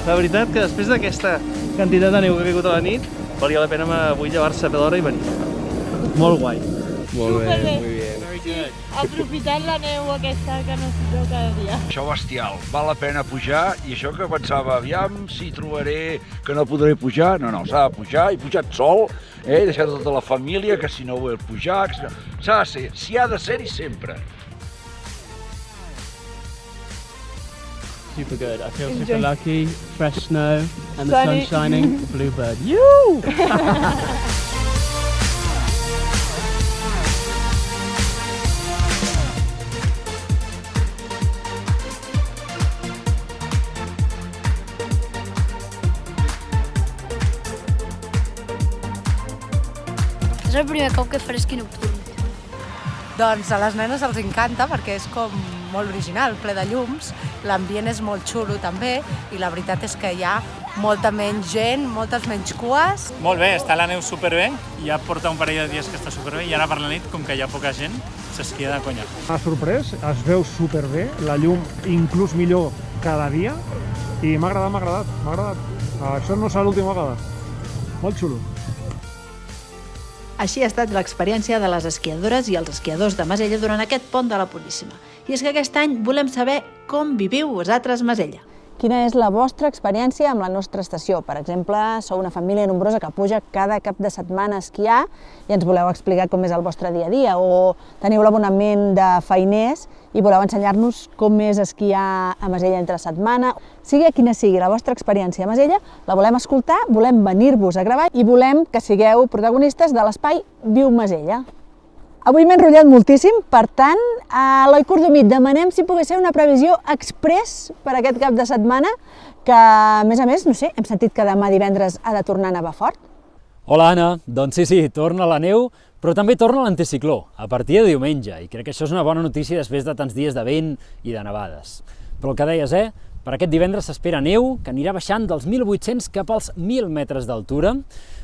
La veritat que després d'aquesta quantitat de neu que ha caigut a la nit, valia la pena avui llevar-se a d'hora i venir. Molt guai. Molt bé, Superbé. muy bien. Aprofitant la neu aquesta que necessiteu cada dia. Això bestial, val la pena pujar, i això que pensava, aviam si trobaré que no podré pujar, no, s'ha de pujar, he pujat sol, he deixat tota la família, que si no vull pujar, s'ha de ser, s'hi ha de ser-hi sempre. Super good. I feel super lucky. Fresh snow and the Sunny. sun shining. Bluebird. You! És el primer cop que faré esquí nocturn. Doncs a les nenes els encanta perquè és com molt original, ple de llums, l'ambient és molt xulo també i la veritat és que hi ha molta menys gent, moltes menys cues. Molt bé, està la neu superbé, ja porta un parell de dies que està superbé i ara per la nit, com que hi ha poca gent, s'esquia de conya. M'ha sorprès, es veu superbé, la llum inclús millor cada dia i m'ha agradat. Això no serà l'última vegada. Molt xulo. Així ha estat l'experiència de les esquiadores i els esquiadors de Masella durant aquest pont de la Puríssima. I és que aquest any volem saber com viviu vosaltres Masella. Quina és la vostra experiència amb la nostra estació? Per exemple, sou una família nombrosa que puja cada cap de setmana a esquiar i ens voleu explicar com és el vostre dia a dia, o teniu l'abonament de feiners i voleu ensenyar-nos com és esquiar a Masella entre setmana. Sigui quina sigui la vostra experiència a Masella, la volem escoltar, volem venir-vos a gravar i volem que sigueu protagonistes de l'espai Viu Masella. Avui m'he enrotllat moltíssim, per tant, a Eloi Cordomí demanem si pogués ser una previsió express per aquest cap de setmana, que, a més, no sé, hem sentit que demà divendres ha de tornar a nevar fort. Hola, Anna. Doncs sí, torna la neu, però també torna l'anticicló, a partir de diumenge, i crec que això és una bona notícia després de tants dies de vent i de nevades. Però el que deies, per aquest divendres s'espera neu, que anirà baixant dels 1.800 cap als 1.000 metres d'altura,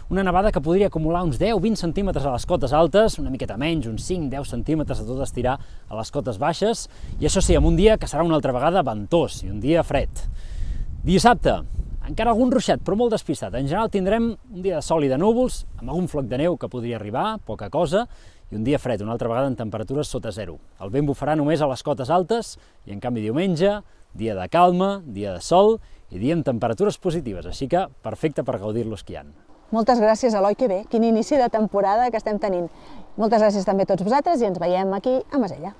una nevada que podria acumular uns 10-20 centímetres a les cotes altes, una miqueta menys, uns 5-10 centímetres a tot estirar a les cotes baixes, i això sí, amb un dia que serà una altra vegada ventós i un dia fred. Dissabte, encara algun ruixat, però molt despistat. En general tindrem un dia de sol i de núvols, amb algun floc de neu que podria arribar, poca cosa, i un dia fred, una altra vegada en temperatures sota zero. El vent bufarà només a les cotes altes, i en canvi diumenge, dia de calma, dia de sol i dia amb temperatures positives, així que perfecte per gaudir-lo esquiant. Moltes gràcies, Eloi, que bé, quin inici de temporada que estem tenint. Moltes gràcies també a tots vosaltres i ens veiem aquí a Masella.